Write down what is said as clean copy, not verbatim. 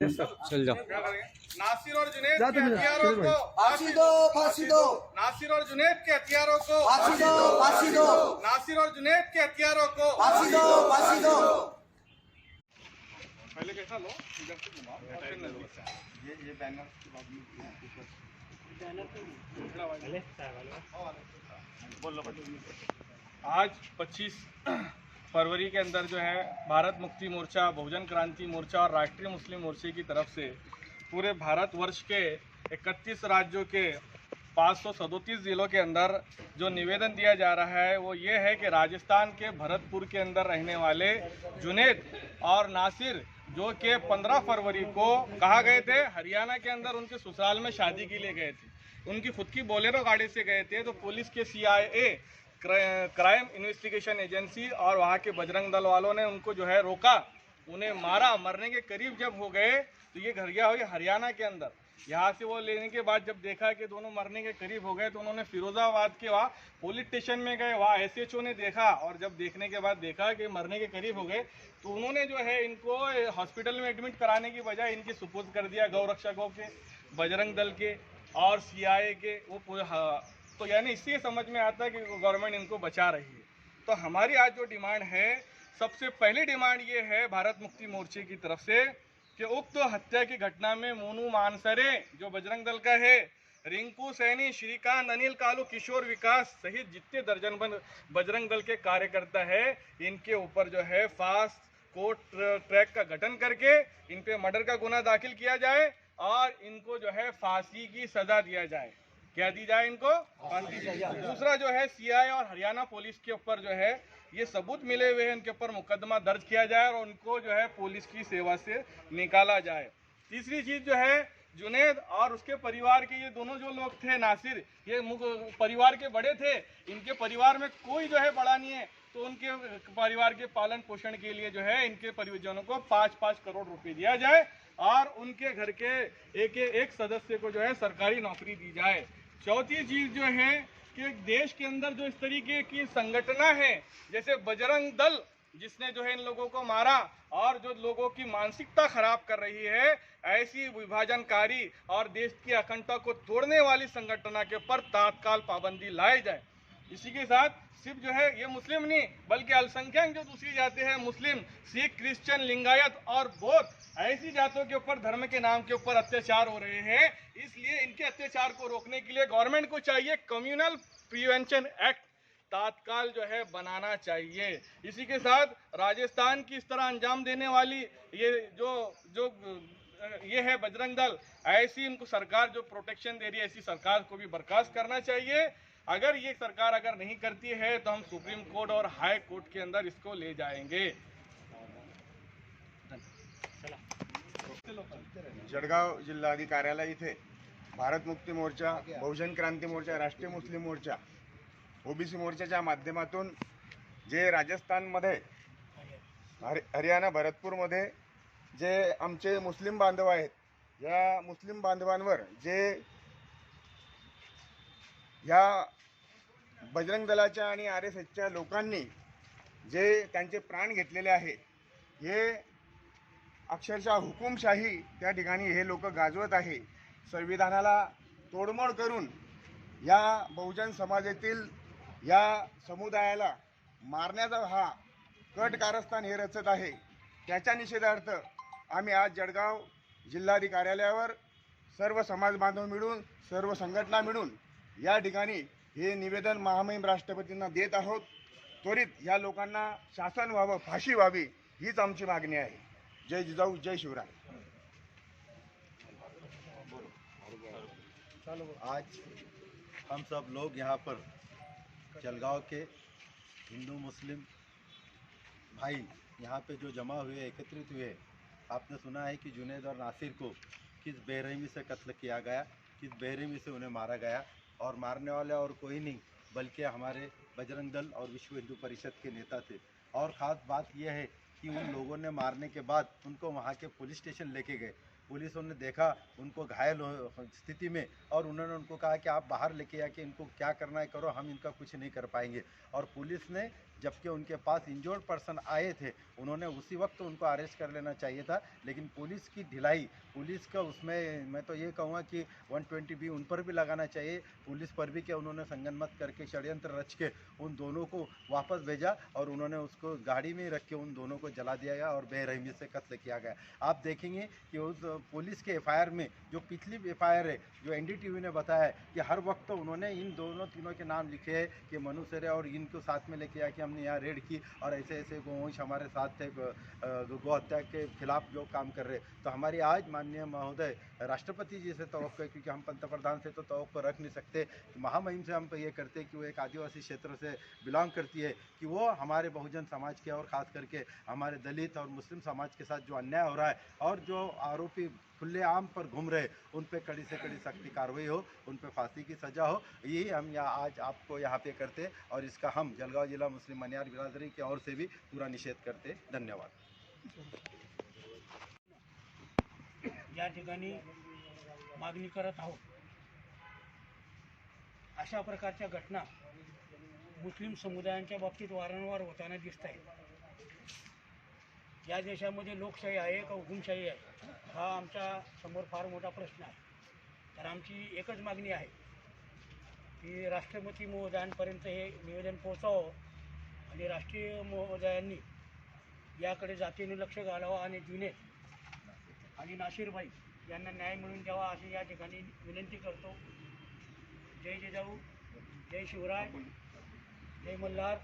चल जाओ। नासिर और जुनैद के हथियारों को फांसी दो, फांसी दो, नासिर और जुनैद के हथियारों को फांसी दो, फांसी दो, नासिर और जुनैद के हथियारों को फांसी दो, फांसी दो। पहले कैसा लो इधर से घुमाओ और फिर नजदीक से ये बैनर आज 25 फरवरी के अंदर जो है भारत मुक्ति मोर्चा, बहुजन क्रांति मोर्चा और राष्ट्रीय मुस्लिम मोर्चे की तरफ से पूरे भारतवर्ष के 31 राज्यों के 537 जिलों के अंदर जो निवेदन दिया जा रहा है वो ये है कि राजस्थान के भरतपुर के अंदर रहने वाले जुनैद और नासिर जो कि 15 फरवरी को कहा गए थे, हरियाणा के अंदर उनके ससुराल में शादी के लिए गए थे। उनकी खुद की बोलेरो गाड़ी से गए थे, तो पुलिस के CIA क्राइम इन्वेस्टिगेशन एजेंसी और वहाँ के बजरंग दल वालों ने उनको जो है रोका, उन्हें मारा। मरने के करीब जब हो गए तो ये घर गया हो हरियाणा के अंदर। यहाँ से वो लेने के बाद जब देखा कि दोनों मरने के करीब हो गए तो उन्होंने फिरोजाबाद के वहाँ पुलिस स्टेशन में गए। वहाँ SHO ने देखा और जब देखने के बाद देखा कि मरने के करीब हो गए तो उन्होंने जो है इनको हॉस्पिटल में एडमिट कराने की बजाय इनकी सुपुर्द कर दिया गौ रक्षकों के, बजरंग दल के और CIA के। वो पूरे तो यानी इससे समझ में आता है कि गवर्नमेंट इनको बचा रही है। तो हमारी आज जो डिमांड है, सबसे पहली डिमांड ये है भारत मुक्ति मोर्चे की तरफ से कि उक्त हत्या की घटना में मोनू मानसरे जो बजरंग दल का है, रिंकू सैनी, श्रीकांत, अनिल, कालू, किशोर, विकास सहित जितने दर्जन बजरंग दल के कार्यकर्ता है, इनके ऊपर जो है फास्ट कोर्ट ट्रैक का गठन करके इन पे मर्डर का गुना दाखिल किया जाए और इनको जो है फांसी की सजा दिया जाए। क्या दी जाए इनको? फांसी। दूसरा जो है CI और हरियाणा पुलिस के ऊपर जो है ये सबूत मिले हुए हैं, इनके ऊपर मुकदमा दर्ज किया जाए और उनको जो है पुलिस की सेवा से निकाला जाए। तीसरी चीज जो है जुनैद और उसके परिवार के ये दोनों जो लोग थे, नासिर, ये परिवार के बड़े थे, इनके परिवार में कोई जो है बड़ा नहीं है, तो उनके परिवार के पालन पोषण के लिए जो है इनके परिजनों को 5-5 करोड़ रुपए दिया जाए और उनके घर के एक सदस्य को जो है सरकारी नौकरी दी जाए। चौथी चीज जो है कि देश के अंदर जो इस तरीके की संगठना है जैसे बजरंग दल, जिसने जो है इन लोगों को मारा और जो लोगों की मानसिकता खराब कर रही है, ऐसी विभाजनकारी और देश की अखंडता को तोड़ने वाली संगठना के ऊपर तत्काल पाबंदी लाई जाए। इसी के साथ सिर्फ जो है ये मुस्लिम नहीं बल्कि अल्पसंख्यक जो दूसरी जाति है, मुस्लिम, सिख, क्रिश्चियन, लिंगायत और बौद्ध, ऐसी जातों के ऊपर धर्म के नाम के ऊपर अत्याचार हो रहे हैं। इसलिए इनके अत्याचार को रोकने के लिए गवर्नमेंट को चाहिए कम्युनल प्रिवेंशन एक्ट तत्काल जो है बनाना चाहिए। इसी के साथ राजस्थान की इस तरह अंजाम देने वाली ये जो ये है बजरंग दल, ऐसी इनको सरकार जो प्रोटेक्शन दे रही है, ऐसी सरकार को भी बर्खास्त करना चाहिए। अगर ये सरकार अगर नहीं करती है तो हम सुप्रीम कोर्ट और हाई कोर्ट के अंदर इसको ले जाएंगे। जळगाव जिल्हाधिकारी कार्यालय इथे भारत मुक्ती मोर्चा, बहुजन क्रांती मोर्चा, राष्ट्रीय मुस्लिम मोर्चा, OBC मोर्चाच्या माध्यमातून जे राजस्थानमध्ये, हरियाणा, भरतपूरमध्ये जे आमचे मुस्लिम बांधव आहेत, या मुस्लिम बांधवांवर जे या बजरंग दलाच्या आणि RSSच्या लोकांनी जे त्यांचे प्राण घेतलेले आहे, हे अक्षरशः हुकुमशाही त्या ठिकाणी हे लोक गाजवत आहे। संविधानाला तोडमोड करून या बहुजन समाजातील या समुदायाला मारण्याचा हा कट कारस्थान हे रचत आहे। त्याच्या निषेधार्थ आम्ही आज जळगाव जिल्हाधिकारी कार्यालयावर सर्व समाज बांधव मिळून, सर्व संघटना मिळून या ठिकाणी हे निवेदन महामहिम राष्ट्रपतींना देत आहोत। त्वरित या लोकांना शासन व्हावं, फाशी व्हावी, हीच आमची मागणी आहे। जय जिजाऊ, जय शिवराय। आज हम सब लोग यहाँ पर जलगांव के हिंदू मुस्लिम भाई यहाँ पे जो जमा हुए, एकत्रित हुए। आपने सुना है कि जुनैद और नासिर को किस बेरहमी से कत्ल किया गया, किस बेरहमी से उन्हें मारा गया, और मारने वाले और कोई नहीं बल्कि हमारे बजरंग दल और विश्व हिंदू परिषद के नेता थे। और ख़ास बात यह है कि उन लोगों ने मारने के बाद उनको वहाँ के पुलिस स्टेशन लेके गए। पुलिस ने देखा उनको घायल स्थिति में, और उन्होंने उनको कहा कि आप बाहर लेके आके इनको क्या करना है करो, हम इनका कुछ नहीं कर पाएंगे। और पुलिस ने जबकि उनके पास इंजर्ड पर्सन आए थे, उन्होंने उसी वक्त उनको अरेस्ट कर लेना चाहिए था। लेकिन पुलिस की ढिलाई, पुलिस का उसमें मैं तो ये कहूँगा कि 120B उन पर भी लगाना चाहिए, पुलिस पर भी, कि उन्होंने संगनमत करके षड्यंत्र रच के उन दोनों को वापस भेजा और उन्होंने उसको गाड़ी में रख के उन दोनों को जला दिया गया और बेरहमी से कत्ल किया गया। आप देखेंगे कि उस पुलिस के FIR में, जो पिछली FIR है, जो NDTV ने बताया है कि हर वक्त उन्होंने इन दोनों तीनों के नाम लिखे हैं कि मनु सेरे और इनको साथ में लेके आया कि हमने यहाँ रेड की और ऐसे ऐसे गोवंश हमारे साथ थे, गौ हत्या के खिलाफ जो काम कर रहे। तो हमारी आज माननीय महोदय राष्ट्रपति जी से तवक्को है, क्योंकि हम पंतप्रधान से तो तवक्को रख नहीं सकते, महामहिम से हम तो ये करते कि वो एक आदिवासी क्षेत्र से बिलोंग करती है, कि वो हमारे बहुजन समाज के और ख़ास करके हमारे दलित और मुस्लिम समाज के साथ जो अन्याय हो रहा है और जो आरोपी खुलेआम पर घूम रहे, उन पे कड़ी से कड़ी सख्ती कार्रवाई हो, उन पे फांसी की सज़ा हो, यही हम यहाँ आज आपको यहाँ पे करते और इसका हम जलगांव जिला मुस्लिम मनियार बिरादरी की ओर से भी पूरा निषेध करते। धन्यवाद। या ठिकाणी मागणी करत आहोत, अशा प्रकारच्या घटना मुस्लिम समुदायांच्या बाबतीत वारंवार होताना दिसत आहेत। या देशामध्ये लोकशाही आहे का हुकुमशाही आहे, हा आमच्या समोर फार मोठा प्रश्न आहे। तर आमची एकच मागणी आहे की राष्ट्रपती महोदयांपर्यंत हे निवेदन पोहोचावं आणि राष्ट्रीय महोदयांनी याकडे जातीने लक्ष घालावं आणि जुनेद आणि नाशिरभाई यांना न्याय मिळवून द्यावा अशी या ठिकाणी विनंती करतो। जय जिजाऊ, जय शिवराय, जय मल्हार।